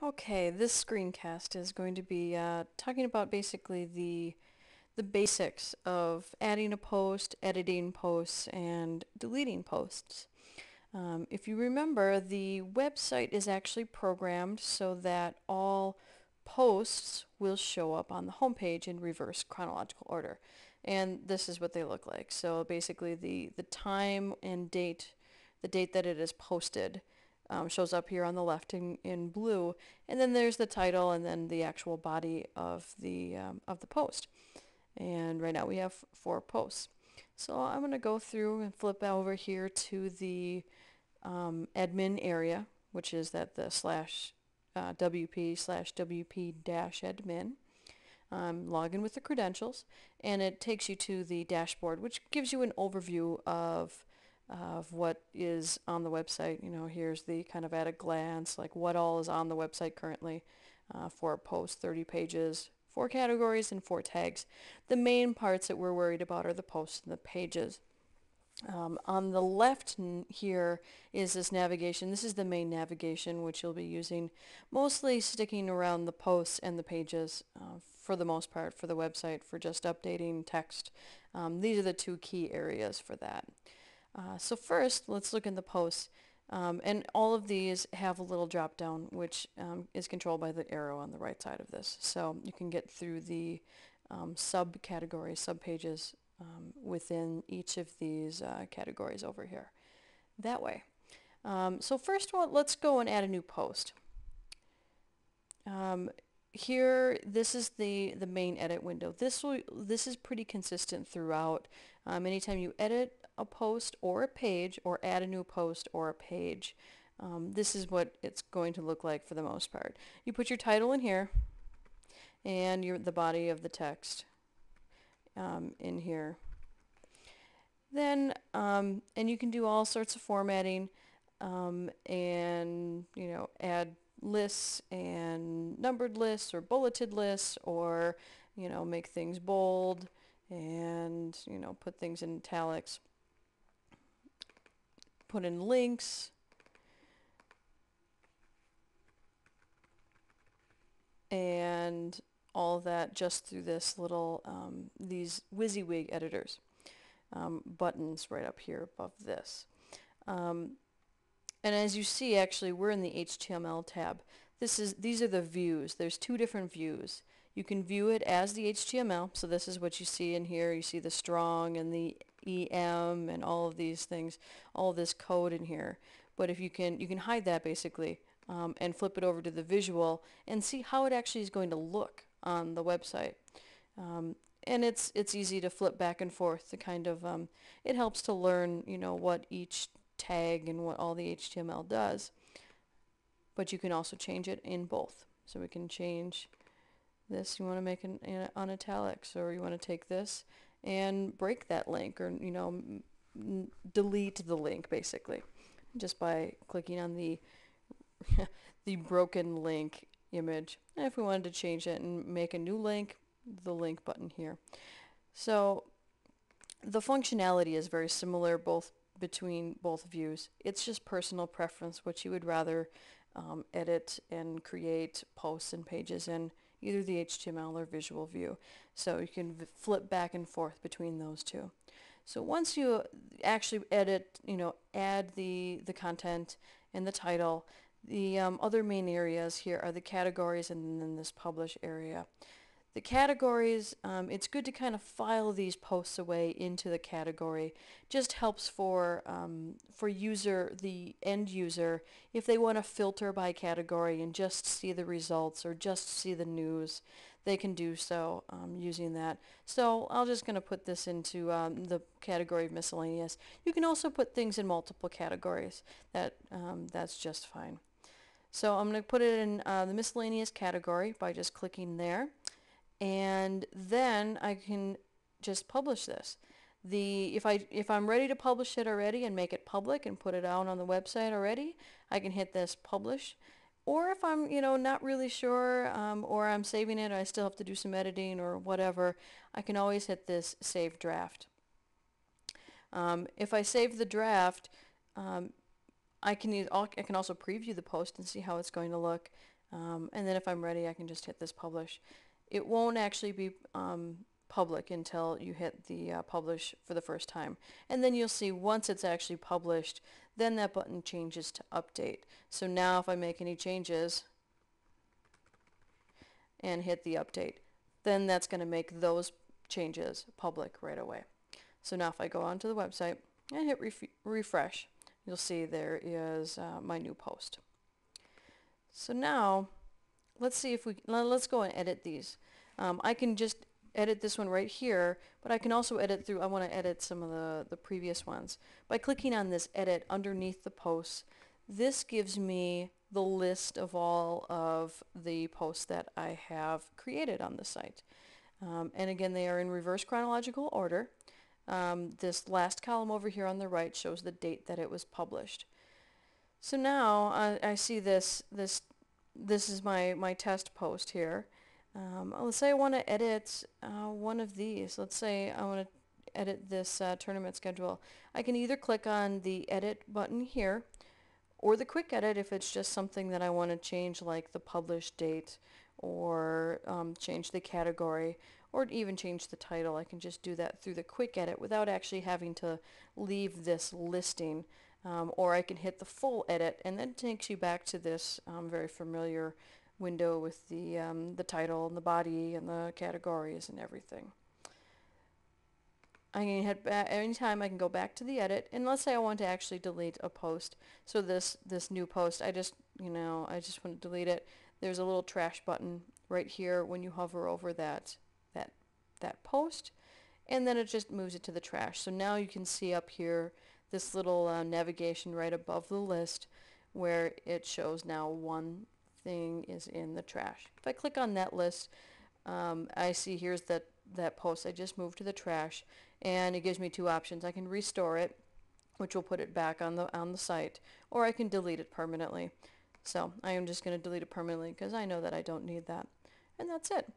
Okay, this screencast is going to be talking about basically the basics of adding a post, editing posts, and deleting posts. If you remember, the website is actually programmed so that all posts will show up on the homepage in reverse chronological order. And this is what they look like. So basically the time and date, the date that it is posted, shows up here on the left in blue, and then there's the title and then the actual body of the post. And right now we have 4 posts. So I'm going to go through and flip over here to the admin area, which is that the slash WP/WP dash admin. Log in with the credentials, and it takes you to the dashboard, which gives you an overview of what is on the website. You know, here's the kind of at a glance, like what all is on the website currently. 4 posts, 30 pages, 4 categories, and 4 tags. The main parts that we're worried about are the posts and the pages. On the left here is this navigation. This is the main navigation, which you'll be using mostly sticking around the posts and the pages for the most part for the website for just updating text. These are the 2 key areas for that. So first, let's look in the posts. And all of these have a little drop down, which is controlled by the arrow on the right side of this. So you can get through the subcategories, subpages within each of these categories over here that way. So first one, let's go and add a new post. Here, this is the main edit window. This is pretty consistent throughout. Anytime you edit a post or a page or add a new post or a page, this is what it's going to look like for the most part. You put your title in here and the body of the text in here. Then, and you can do all sorts of formatting and, you know, add lists and numbered lists or bulleted lists, or, you know, make things bold and, you know, put things in italics. Put in links. And all of that just through this little, these WYSIWYG editors. Buttons right up here above this. And as you see, actually, we're in the HTML tab. These are the views. There's 2 different views. You can view it as the HTML, so this is what you see in here. You see the strong and the EM and all of these things, all of this code in here. But if you can hide that basically and flip it over to the visual and see how it actually is going to look on the website. And it's easy to flip back and forth to kind of, it helps to learn, you know, what each tag and what all the HTML does. But you can also change it in both. So we can change this, you want to make it on italics, or you want to take this and break that link, or, you know, delete the link basically, just by clicking on the the broken link image. And if we wanted to change it and make a new link, the link button here. So the functionality is very similar between both views. It's just personal preference, what you would rather edit and create posts and pages in, either the HTML or visual view. So you can flip back and forth between those 2. So once you actually edit, you know, add the content and the title, the other main areas here are the categories and then this publish area. The categories, it's good to kind of file these posts away into the category. Just helps for the end user, if they want to filter by category and just see the results or just see the news, they can do so using that. So I'm just going to put this into the category of miscellaneous. You can also put things in multiple categories. That's just fine. So I'm going to put it in the miscellaneous category by just clicking there. And then I can just publish this. If I'm ready to publish it already and make it public and put it out on the website already, I can hit this publish. Or if I'm, you know, not really sure, or I'm saving it, I still have to do some editing or whatever, I can always hit this save draft. If I save the draft, I can also preview the post and see how it's going to look. And then if I'm ready, I can just hit this publish. It won't actually be public until you hit the publish for the first time. And then you'll see once it's actually published, then that button changes to update. So now if I make any changes and hit the update, then that's going to make those changes public right away. So now if I go onto the website and hit refresh, you'll see there is my new post. So now let's see if let's go and edit these. I can just edit this one right here, but I can also edit through, I want to edit some of the previous ones. By clicking on this edit underneath the posts, this gives me the list of all of the posts that I have created on the site. And again, they are in reverse chronological order. This last column over here on the right shows the date that it was published. So now I see this is my test post here. Let's say I want to edit one of these. Let's say I want to edit this tournament schedule. I can either click on the edit button here, or the quick edit if it's just something that I want to change, like the published date, or change the category, or even change the title. I can just do that through the quick edit without actually having to leave this listing. Or I can hit the full edit, and that takes you back to this very familiar window with the title and the body and the categories and everything. I can hit back anytime. I can go back to the edit, and let's say I want to actually delete a post. So this new post, I just want to delete it. There's a little trash button right here when you hover over that post, and then it just moves it to the trash. So now you can see up here this little navigation right above the list where it shows now one thing is in the trash. If I click on that list, I see here's that post I just moved to the trash, and it gives me two options. I can restore it, which will put it back on the site, or I can delete it permanently. So I am just going to delete it permanently because I know that I don't need that. And that's it.